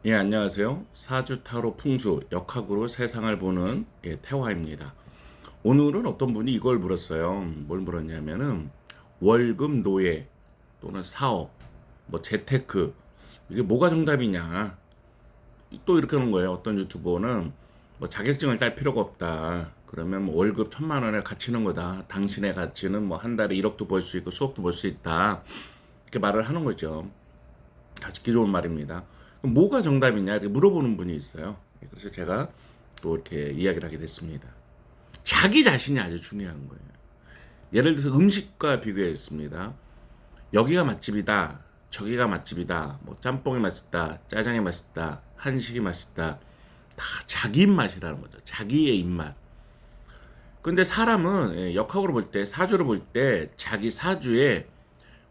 예, 안녕하세요. 사주 타로 풍수 역학으로 세상을 보는 태화입니다. 오늘은 어떤 분이 이걸 물었어요. 뭘 물었냐면은 월급 노예 또는 사업, 뭐 재테크 이게 뭐가 정답이냐. 또 이렇게 하는 거예요. 어떤 유튜버는 뭐 자격증을 딸 필요가 없다. 그러면 뭐 월급 1,000만 원에 갇히는 거다. 당신의 가치는 뭐 한 달에 1억도 벌 수 있고 수억도 벌 수 있다. 이렇게 말을 하는 거죠. 다 듣기 좋은 말입니다. 그럼 뭐가 정답이냐 이렇게 물어보는 분이 있어요. 그래서 제가 또 이렇게 이야기를 하게 됐습니다. 자기 자신이 아주 중요한 거예요. 예를 들어서 음식과 비교했습니다. 여기가 맛집이다, 저기가 맛집이다, 뭐 짬뽕이 맛있다, 짜장이 맛있다, 한식이 맛있다, 다 자기 입맛이라는 거죠. 자기의 입맛. 근데 사람은 역학으로 볼 때, 사주를 볼 때 자기 사주에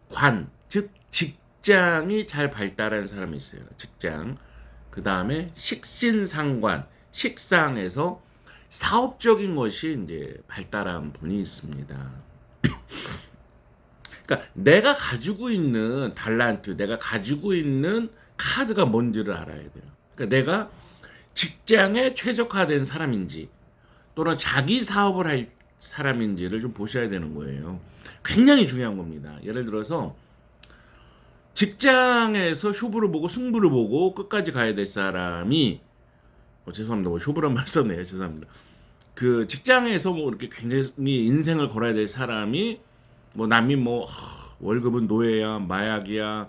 관, 즉 직장이 잘 발달한 사람이 있어요. 직장. 그 다음에 식신상관, 식상에서 사업적인 것이 이제 발달한 분이 있습니다. 그러니까 내가 가지고 있는 달란트, 내가 가지고 있는 카드가 뭔지를 알아야 돼요. 그러니까 내가 직장에 최적화된 사람인지 또는 자기 사업을 할 사람인지를 좀 보셔야 되는 거예요. 굉장히 중요한 겁니다. 예를 들어서 직장에서 쇼부를 보고 승부를 보고 끝까지 가야 될 사람이 죄송합니다. 뭐 쇼부란 말 썼네요. 죄송합니다. 그 직장에서 뭐 이렇게 굉장히 인생을 걸어야 될 사람이 뭐 남이 뭐 월급은 노예야, 마약이야,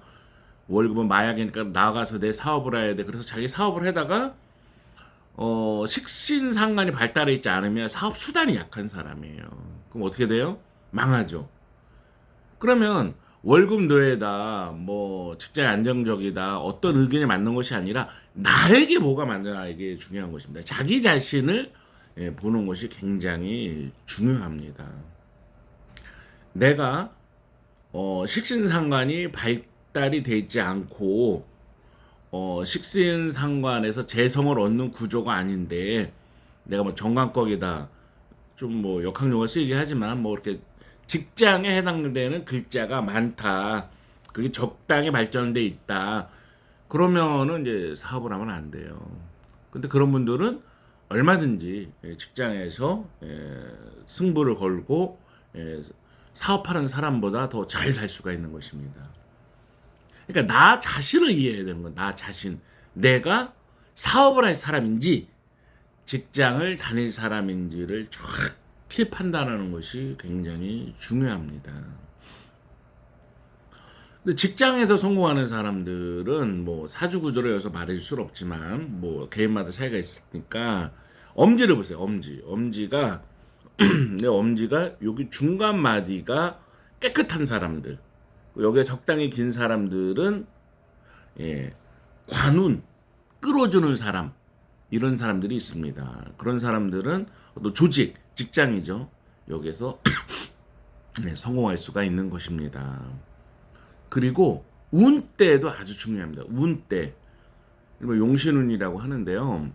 월급은 마약이니까 나가서 내 사업을 해야 돼. 그래서 자기 사업을 하다가 식신상관이 발달해 있지 않으면 사업 수단이 약한 사람이에요. 그럼 어떻게 돼요? 망하죠. 그러면 월급 노예다, 뭐 직장이 안정적이다, 어떤 의견이 맞는 것이 아니라 나에게 뭐가 맞나 이게 중요한 것입니다. 자기 자신을 보는 것이 굉장히 중요합니다. 내가 식신상관이 발달이 되어 있지 않고 식신상관에서 재성을 얻는 구조가 아닌데 내가 뭐 정관꺽이다, 좀 뭐 역학용어 쓰이긴 하지만 뭐 이렇게 직장에 해당되는 글자가 많다. 그게 적당히 발전돼 있다. 그러면은 이제 사업을 하면 안 돼요. 근데 그런 분들은 얼마든지 직장에서 승부를 걸고 사업하는 사람보다 더 잘 살 수가 있는 것입니다. 그러니까 나 자신을 이해해야 되는 거야. 나 자신. 내가 사업을 할 사람인지 직장을 다닐 사람인지를 정확히 판단하는 것이 굉장히 중요합니다. 근데 직장에서 성공하는 사람들은 뭐 사주 구조로 여기서 말해줄 수는 없지만 뭐 개인마다 차이가 있으니까 엄지를 보세요. 엄지가 내 엄지가 여기 중간 마디가 깨끗한 사람들, 여기가 적당히 긴 사람들은 관운 끌어주는 사람, 이런 사람들이 있습니다. 그런 사람들은 또 조직, 직장이죠. 여기서 성공할 수가 있는 것입니다. 그리고 운때도 아주 중요합니다. 운때. 용신운이라고 하는데요.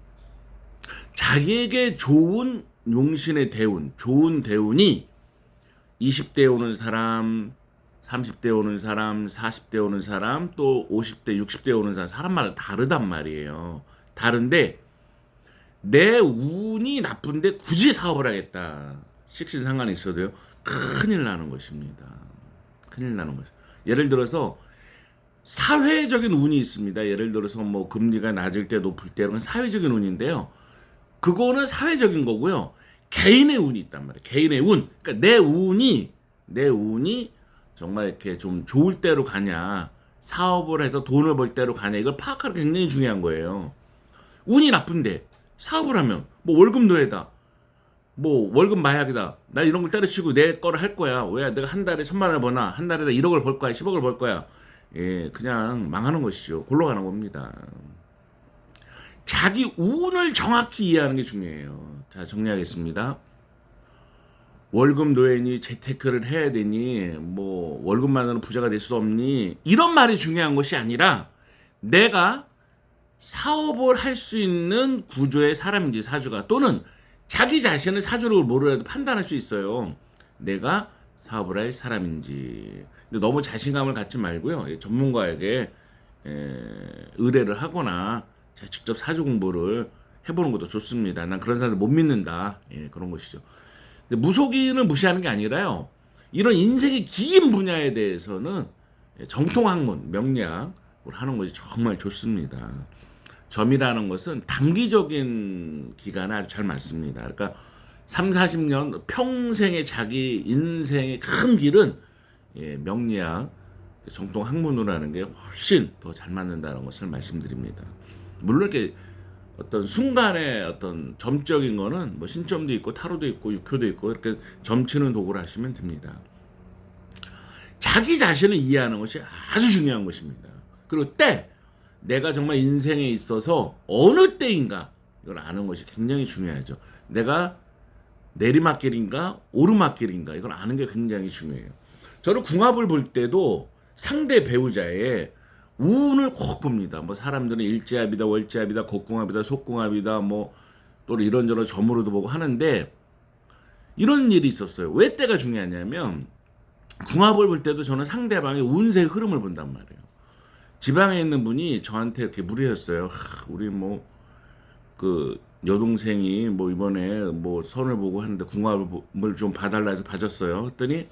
자기에게 좋은 용신의 대운, 좋은 대운이 20대 오는 사람, 30대 오는 사람, 40대 오는 사람, 또 50대, 60대 오는 사람, 사람마다 다르단 말이에요. 다른데 내 운이 나쁜데 굳이 사업을 하겠다. 식신상관이 있어도요. 큰일 나는 것입니다. 큰일 나는 것. 예를 들어서 사회적인 운이 있습니다. 예를 들어서 뭐 금리가 낮을 때 높을 때 이런 건 사회적인 운인데요. 그거는 사회적인 거고요. 개인의 운이 있단 말이에요. 개인의 운. 그러니까 내 운이 정말 이렇게 좀 좋을 때로 가냐, 사업을 해서 돈을 벌 때로 가냐, 이걸 파악하는 게 굉장히 중요한 거예요. 운이 나쁜데 사업을 하면 뭐 월급 노예다, 뭐 월급 마약이다, 나 이런 걸 때려치고 내 거를 할 거야. 왜 내가 한 달에 1,000만 원을 버나 한 달에 1억을 벌 거야, 10억을 벌 거야. 그냥 망하는 것이죠. 골로 가는 겁니다. 자기 운을 정확히 이해하는 게 중요해요. 자, 정리하겠습니다. 월급 노예니, 재테크를 해야 되니, 뭐 월급만으로 부자가 될 수 없니, 이런 말이 중요한 것이 아니라 내가 사업을 할 수 있는 구조의 사람인지, 사주가, 또는 자기 자신을 사주로 모르라도 판단할 수 있어요. 내가 사업을 할 사람인지. 근데 너무 자신감을 갖지 말고요. 전문가에게 의뢰를 하거나 자, 직접 사주 공부를 해보는 것도 좋습니다. 난 그런 사람들 못 믿는다. 예, 그런 것이죠. 근데 무속인을 무시하는 게 아니라요. 이런 인생의 긴 분야에 대해서는 정통학문, 명리학을 하는 것이 정말 좋습니다. 점이라는 것은 단기적인 기간에 아주 잘 맞습니다. 그러니까 3, 40년 평생의 자기 인생의 큰 길은 명리학, 정통 학문으로 하는 게 훨씬 더 잘 맞는다는 것을 말씀드립니다. 물론 이렇게 어떤 순간의 어떤 점적인 거는 뭐 신점도 있고 타로도 있고 육효도 있고 이렇게 점치는 도구를 하시면 됩니다. 자기 자신을 이해하는 것이 아주 중요한 것입니다. 그리고 때, 내가 정말 인생에 있어서 어느 때인가 이걸 아는 것이 굉장히 중요하죠. 내가 내리막길인가 오르막길인가 이걸 아는 게 굉장히 중요해요. 저는 궁합을 볼 때도 상대 배우자의 운을 꼭 봅니다. 뭐 사람들은 일지합이다, 월지합이다, 곡궁합이다, 속궁합이다, 뭐 또 이런저런 점으로도 보고 하는데 이런 일이 있었어요. 왜 때가 중요하냐면 궁합을 볼 때도 저는 상대방의 운세의 흐름을 본단 말이에요. 지방에 있는 분이 저한테 이렇게 물으셨어요. 우리 뭐 그 여동생이 뭐 이번에 뭐 선을 보고 하는데 궁합을 좀 봐달라 해서 봐줬어요. 했더니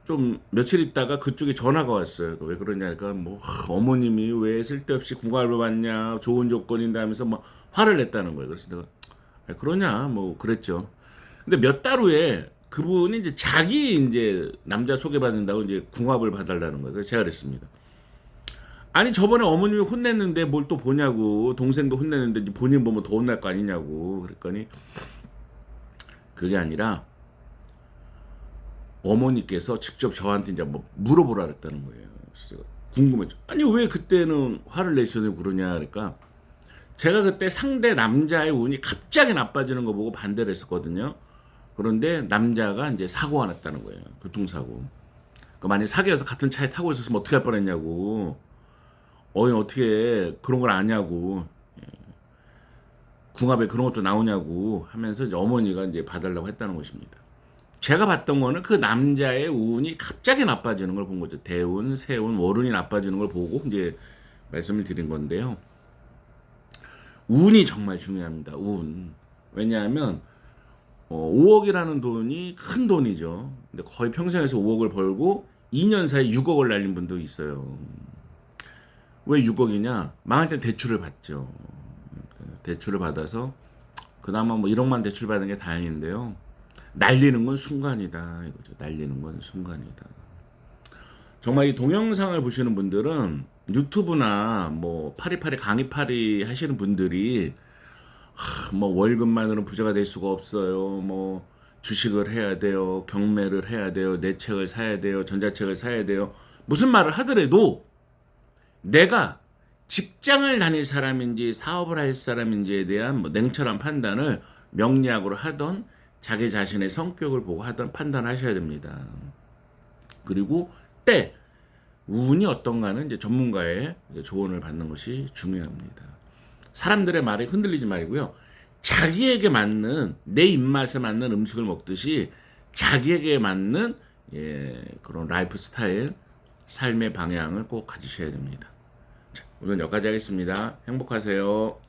좀 며칠 있다가 그쪽에 전화가 왔어요. 왜 그러냐니까 뭐 어머님이 왜 쓸데없이 궁합을 봤냐 좋은 조건인데 하면서 막 화를 냈다는 거예요. 그래서 내가 그러냐 뭐 그랬죠. 근데 몇 달 후에 그분이 이제 자기 이제 남자 소개받는다고 이제 궁합을 봐달라는 거예요. 그래서 제가 그랬습니다. 아니 저번에 어머님이 혼냈는데 뭘 또 보냐고, 동생도 혼냈는데 이제 본인 보면 더 혼날 거 아니냐고. 그랬더니 그게 아니라 어머니께서 직접 저한테 이제 뭐 물어보라 그랬다는 거예요. 그래서 제가 궁금했죠. 아니 왜 그때는 화를 내시더니 그러냐. 그러니까 제가 그때 상대 남자의 운이 갑자기 나빠지는 거 보고 반대를 했었거든요. 그런데 남자가 이제 사고가 났다는 거예요. 교통사고. 그러니까 만약 사귀어서 같은 차에 타고 있었으면 어떻게 할 뻔했냐고. 어떻게 그런 걸 아냐고. 궁합에 그런 것도 나오냐고 하면서 이제 어머니가 이제 봐달라고 했다는 것입니다. 제가 봤던 거는 그 남자의 운이 갑자기 나빠지는 걸 본 거죠. 대운, 세운, 월운이 나빠지는 걸 보고 이제 말씀을 드린 건데요. 운이 정말 중요합니다. 운. 왜냐하면 5억이라는 돈이 큰 돈이죠. 근데 거의 평생에서 5억을 벌고 2년 사이에 6억을 날린 분도 있어요. 왜 6억이냐? 망할 땐 대출을 받죠. 대출을 받아서 그나마 뭐 1억만 대출 받은 게 다행인데요. 날리는 건 순간이다 이거죠. 날리는 건 순간이다. 정말 이 동영상을 보시는 분들은 유튜브나 뭐 파리파리 강의파리 하시는 분들이 뭐 월급만으로는 부자가 될 수가 없어요. 뭐 주식을 해야 돼요. 경매를 해야 돼요. 내 책을 사야 돼요. 전자책을 사야 돼요. 무슨 말을 하더라도 내가 직장을 다닐 사람인지 사업을 할 사람인지에 대한 뭐 냉철한 판단을 명리학으로 하던 자기 자신의 성격을 보고 하던 판단하셔야 됩니다. 그리고 때 운이 어떤가는 이제 전문가의 조언을 받는 것이 중요합니다. 사람들의 말에 흔들리지 말고요. 자기에게 맞는 내 입맛에 맞는 음식을 먹듯이 자기에게 맞는 그런 라이프 스타일, 삶의 방향을 꼭 가지셔야 됩니다. 자, 오늘 여기까지 하겠습니다. 행복하세요.